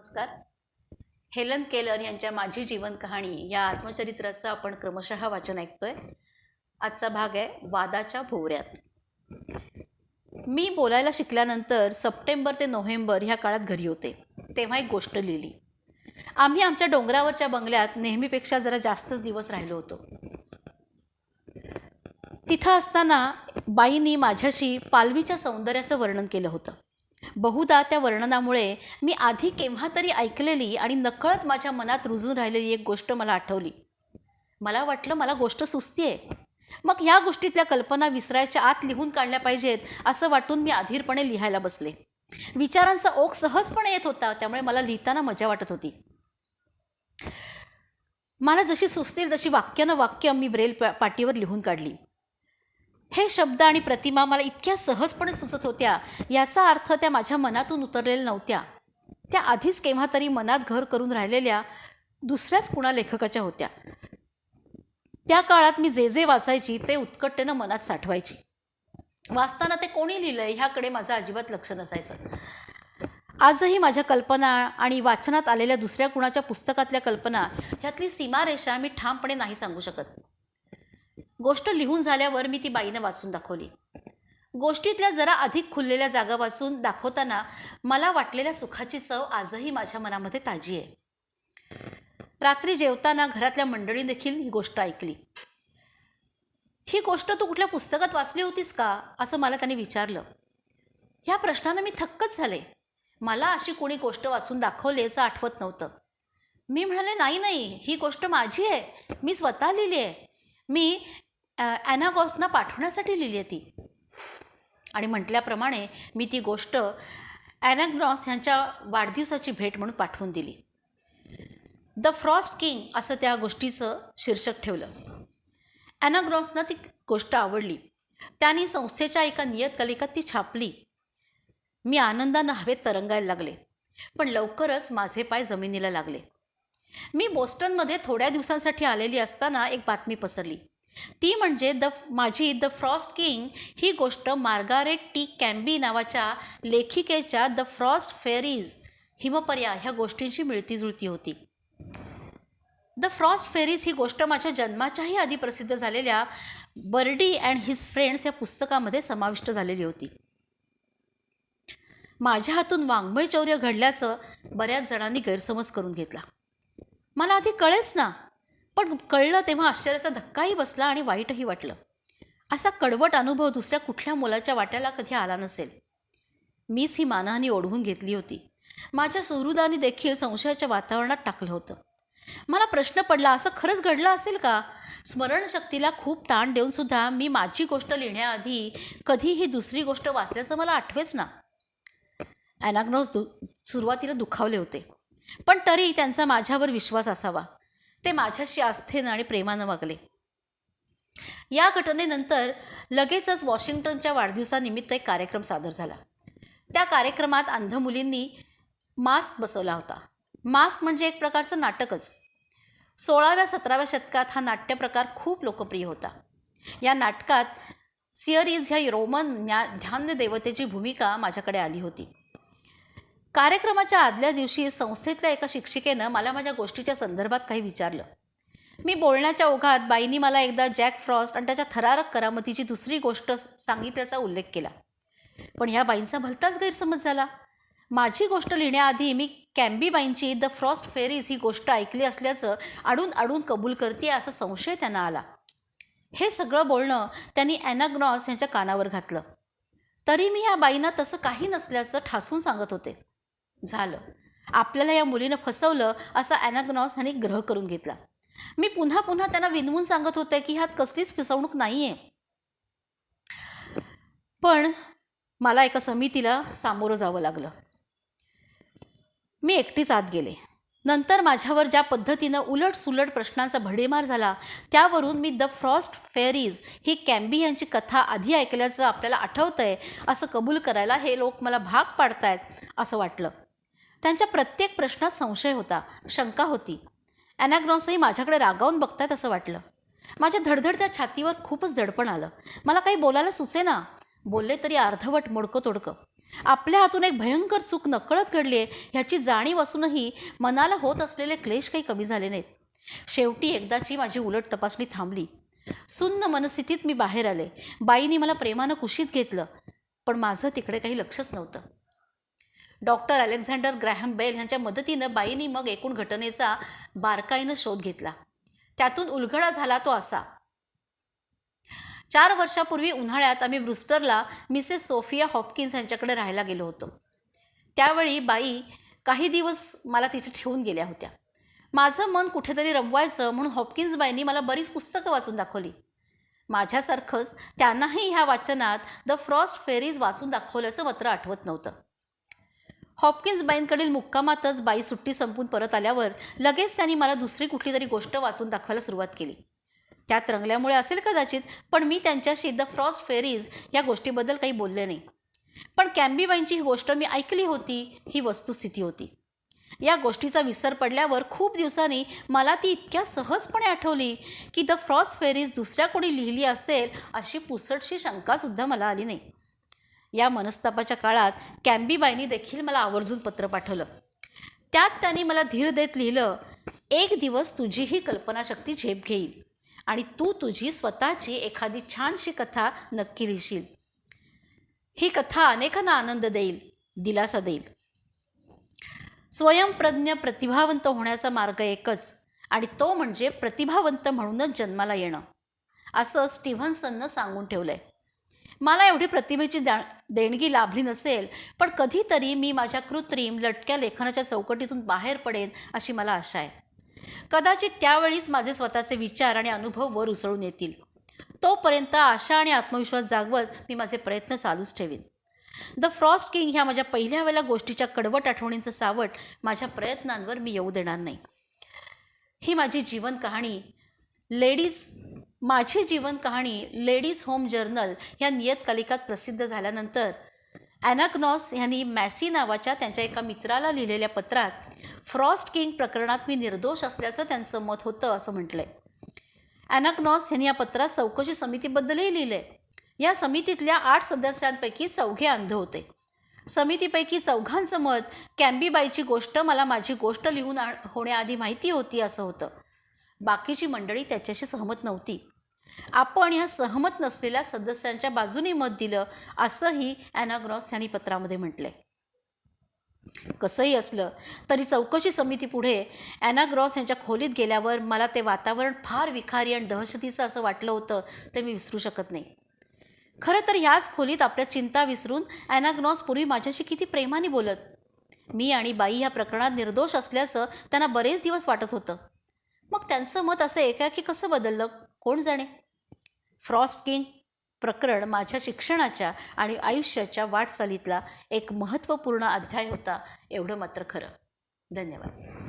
नमस्कार. Helen Keller यांच्या माझी जीवन कहाणी या आत्मचरित्राचं आपण क्रमशः वाचन ऐकतोय. आजचा भाग आहे वादाच्या भोवऱ्यात. मी बोलायला शिकल्यानंतर सप्टेंबर ते नोव्हेंबर ह्या काळात घरी होते. तेव्हा एक गोष्ट लिहिली. आम्ही आमच्या डोंगरावरच्या बंगल्यात नेहमीपेक्षा जरा जास्तच दिवस राहिलो होतो. तिथं असताना बाईंनी माझ्याशी पालवीच्या सौंदर्याचं वर्णन केलं होतं. बहुधा त्या वर्णनामुळे मी आधी केव्हा तरी ऐकलेली आणि नकळत माझ्या मनात रुजून राहिलेली एक गोष्ट मला आठवली. मला वाटलं मला गोष्ट सुचती आहे. मग ह्या गोष्टीतल्या कल्पना विसरायच्या आत लिहून काढल्या पाहिजेत असं वाटून मी अधीरपणे लिहायला बसले. विचारांचा ओघ सहजपणे येत होता, त्यामुळे मला लिहिताना मजा वाटत होती. मला जशी सुचतील तशी वाक्यानं वाक्य मी ब्रेल पाटीवर लिहून काढली. हे शब्द आणि प्रतिमा मला इतक्या सहजपणे सुचत होत्या, याचा अर्थ त्या माझ्या मनातून उतरलेल्या नव्हत्या. त्या आधीच केव्हा तरी मनात घर करून राहिलेल्या दुसऱ्याच कुणा लेखकाच्या होत्या. त्या काळात मी जे जे वाचायची ते उत्कटतेनं मनात साठवायची. वाचताना ते कोणी लिहिलंय ह्याकडे माझं अजिबात लक्ष नसायचं. आजही माझ्या कल्पना आणि वाचनात आलेल्या दुसऱ्या कुणाच्या पुस्तकातल्या कल्पना ह्यातली सीमारेषा मी ठामपणे नाही सांगू शकत. गोष्ट लिहून झाल्यावर मी ती बाईनं वाचून दाखवली. गोष्टीतल्या जरा अधिक खुललेल्या जागा वाचून दाखवताना मला वाटलेल्या सुखाची चव आजही माझ्या मनामध्ये ताजी आहे. रात्री जेवताना घरातल्या मंडळी देखील ही गोष्ट ऐकली. ही गोष्ट तू कुठल्या पुस्तकात वाचली होतीस का असं मला त्यांनी विचारलं. ह्या प्रश्नानं मी थक्कच झाले. मला अशी कोणी गोष्ट वाचून दाखवली याचं आठवत नव्हतं. मी म्हणाले, नाही, ही गोष्ट माझी आहे, मी स्वतः लिहिली आहे. मी ॲना गॉसना पाठवण्यासाठी लिहिली आहे ती. आणि म्हटल्याप्रमाणे मी ती गोष्ट ॲना गॉस यांच्या वाढदिवसाची भेट म्हणून पाठवून दिली. द फ्रॉस्ट किंग असं त्या गोष्टीचं शीर्षक ठेवलं. ॲना गॉसना ती गोष्ट आवडली. त्यांनी संस्थेच्या एका नियतकालिकात ती छापली. मी आनंदानं हवेत तरंगायला लागले, पण लवकरच माझे पाय जमिनीला लागले. मी बोस्टनमध्ये थोड्या दिवसांसाठी आलेली असताना एक बातमी पसरली. ती म्हणजे माझी द फ्रॉस्ट किंग ही गोष्ट मार्गारेट टी कॅम्बी नावाच्या लेखिकेच्या द फ्रॉस्ट फेरीज हिमपर्या ह्या गोष्टींची मिळतीजुळती होती. द फ्रॉस्ट फेरीज ही गोष्ट माझ्या जन्माच्याही आधी प्रसिद्ध झालेल्या बर्डी अँड हिज फ्रेंड्स या पुस्तकामध्ये समाविष्ट झालेली होती. माझ्या हातून वाङ्मय चौर्य घडल्याचं बऱ्याच जणांनी गैरसमज करून घेतला. मला आधी कळेच ना, पण कळलं तेव्हा आश्चर्याचा धक्काही बसला आणि वाईटही वाटलं. असा कडवट अनुभव दुसऱ्या कुठल्या मुलाच्या वाट्याला कधी आला नसेल. मीच ही मानहानी ओढवून घेतली होती. माझ्या सुहृदांनी देखील संशयाच्या वातावरणात टाकलं होतं. मला प्रश्न पडला, असं खरंच घडलं असेल का? स्मरणशक्तीला खूप ताण देऊनसुद्धा मी माझी गोष्ट लिहिण्याआधी कधी ही दुसरी गोष्ट वाचल्याचं मला आठवेच ना. ॲना गॉस सुरुवातीला दुखावले होते, पण तरी त्यांचा माझ्यावर विश्वास असावा. ते माझ्याशी आस्थेनं आणि प्रेमानं वागले. या घटनेनंतर लगेचच वॉशिंग्टनच्या वाढदिवसानिमित्त एक कार्यक्रम सादर झाला. त्या कार्यक्रमात अंध मुलींनी मास्क बसवला होता. मास्क म्हणजे एक प्रकारचं नाटकच. 16व्या-17व्या शतकात हा नाट्यप्रकार खूप लोकप्रिय होता. या नाटकात सिअरीज ह्या रोमन ध्यान देवतेची भूमिका माझ्याकडे आली होती. कार्यक्रमाच्या आदल्या दिवशी संस्थेतल्या एका शिक्षिकेनं मला माझ्या गोष्टीच्या संदर्भात काही विचारलं. मी बोलण्याच्या ओघात बाईंनी मला एकदा जॅक फ्रॉस्ट आणि त्याच्या थरारक करामतीची दुसरी गोष्ट सांगितल्याचा उल्लेख केला. पण ह्या बाईंचा भलताच गैरसमज झाला. माझी गोष्ट लिहिण्याआधी मी कॅम्बी बाईंची द फ्रॉस्ट फेरीज ही गोष्ट ऐकली असल्याचं आडून कबूल करते असा संशय त्यांना आला. हे सगळं बोलणं त्यांनी ॲना गॉस यांच्या कानावर घातलं. तरी मी ह्या बाईंना तसं काही नसल्याचं ठासून सांगत होते. झालं, आपल्याला या मुलीनं फसवलं असा ॲना गॉस यांनी ग्रह करून घेतला. मी पुन्हा त्यांना विनवून सांगत होते की ह्यात कसलीच फसवणूक नाही आहे. पण मला एका समितीला सामोरं जावं लागलं. मी एकटीच आत गेले. नंतर माझ्यावर ज्या पद्धतीनं उलटसुलट प्रश्नांचा भडीमार झाला, त्यावरून मी द फ्रॉस्ट फेरीज ही कॅम्बी यांची कथा आधी ऐकल्याचं आपल्याला आठवतंय असं कबूल करायला हे लोक मला भाग पाडतायत असं वाटलं. त्यांच्या प्रत्येक प्रश्नात संशय होता, शंका होती. ॲना गॉसही माझ्याकडे रागावून बघतायत असं वाटलं. माझ्या धडधडत्या छातीवर खूपच दडपण आलं. मला काही बोलायला सुचेना. बोलले तरी अर्धवट मोडकं तोडकं. आपल्या हातून एक भयंकर चूक नकळत घडली आहे ह्याची जाणीव असूनही मनाला होत असलेले क्लेश काही कमी झाले नाहीत। शेवटी एकदाची माझी उलट तपासणी थांबली। सुन्न मनस्थितीत मी बाहेर आले। बाईंनी मला प्रेमानं कुशीत घेतलं, पण माझं तिकडे काही लक्षच नव्हतं। डॉक्टर अलेक्झांडर ग्रॅहम बेल यांच्या मदतीनं बाईंनी मग एकूण घटनेचा बारकाईनं शोध घेतला। त्यातून उलगडा झाला तो असा: 4 वर्षापूर्वी उन्हाळ्यात आम्ही ब्रुस्टरला मिसेस सोफिया हॉपकिन्स यांच्याकडे राहायला गेलो होतो। त्यावेळी बाई काही दिवस मला तिथे ठेवून गेल्या होत्या। माझं मन कुठेतरी रमवायचं म्हणून हॉपकिन्स बाईंनी मला बरीच पुस्तकं वाचून दाखवली। माझ्यासारखंच त्यांनाही ह्या वाचनात द फ्रॉस्ट फेरीज वाचून दाखवल्याचं मात्र आठवत नव्हतं। हॉपकिन्स बाईंकडील मुक्कामातच बाई सुट्टी संपून परत आल्यावर लगेच त्यांनी मला दुसरी कुठली तरी गोष्ट वाचून दाखवायला सुरुवात केली। त्यात रंगल्यामुळे असेल कदाचित, पण मी त्यांच्याशी द फ्रॉस्ट फेरीज या गोष्टीबद्दल काही बोलले नाही। पण कॅम्बीबाईंची ही गोष्ट मी ऐकली होती, ही वस्तुस्थिती होती। या गोष्टीचा विसर पडल्यावर खूप दिवसांनी मला ती इतक्या सहजपणे आठवली की द फ्रॉस्ट फेरीज दुसऱ्या कोणी लिहिली असेल अशी पुसटशी शंकासुद्धा मला आली नाही। या मनस्तापाच्या काळात कॅम्बीबाईंनी देखील मला आवर्जून पत्र पाठवलं। त्यात त्यांनी मला धीर देत लिहिलं, एक दिवस तुझीही कल्पनाशक्ती झेप घेईल आणि तू तुझी स्वतःची एखादी छानशी कथा नक्की लिहिशील। ही कथा अनेकांना आनंद देईल, दिलासा देईल। स्वयंप्रज्ञ प्रतिभावंत होण्याचा मार्ग एकच, आणि तो म्हणजे प्रतिभावंत म्हणूनच जन्माला येणं, असं स्टीव्हन्सननं सांगून ठेवलंय। मला एवढी प्रतिभेची देणगी लाभली नसेल, पण कधीतरी मी माझ्या कृत्रिम लटक्या लेखनाच्या चौकटीतून बाहेर पडेन अशी मला आशा आहे। कदाचित त्यावेळीच माझे स्वतःचे विचार आणि अनुभव वर उसळून येतील। तोपर्यंत आशा आणि आत्मविश्वास जागवत मी माझे प्रयत्न चालूच ठेवीन। द फ्रॉस्ट किंग ह्या माझ्या पहिल्या वेळेला गोष्टीच्या कडवट आठवणींचं सावट माझ्या प्रयत्नांवर मी येऊ देणार नाही। ही माझी जीवन कहाणी लेडीज होम जर्नल ह्या नियतकालिकात प्रसिद्ध झाल्यानंतर ॲनाग्नॉस यांनी मॅसी नावाच्या त्यांच्या एका मित्राला लिहिलेल्या पत्रात फ्रॉस्ट किंग प्रकरणात मी निर्दोष असल्याचं त्यांचं मत होतं असं म्हटलंय। ॲनाग्नॉस यांनी या पत्रात चौकशी समितीबद्दलही लिहिलंय। या समितीतल्या 8 सदस्यांपैकी 4 अंध होते। समितीपैकी 4 मत कॅम्बीबाईची गोष्ट मला माझी गोष्ट लिहून होण्याआधी माहिती होती असं होतं। बाकीची मंडळी त्याच्याशी सहमत नव्हती। आपण ह्या सहमत नसलेल्या सदस्यांच्या बाजूने मत दिलं असंही ॲनाग्नॉस यांनी पत्रामध्ये म्हटलंय। कसंही असलं तरी चौकशी समितीपुढे ॲनाग्नॉस यांच्या खोलीत गेल्यावर मला ते वातावरण फार विखारी आणि दहशतीचं असं वाटलं होतं, ते मी विसरू शकत नाही। खरं तर ह्याच खोलीत आपल्या चिंता विसरून ॲनाग्नॉस पूर्वी माझ्याशी किती प्रेमाने बोलत। मी आणि बाई ह्या प्रकरणात निर्दोष असल्याचं त्यांना बरेच दिवस वाटत होतं। मग त्यांचं मत असं एकाएकी कसं बदललं, कोण जाणे। फ्रॉस्ट किंग प्रकरण माझ्या शिक्षणाच्या आणि आयुष्याच्या वाटचालीतला एक महत्त्वपूर्ण अध्याय होता, एवढं मात्र खरं। धन्यवाद।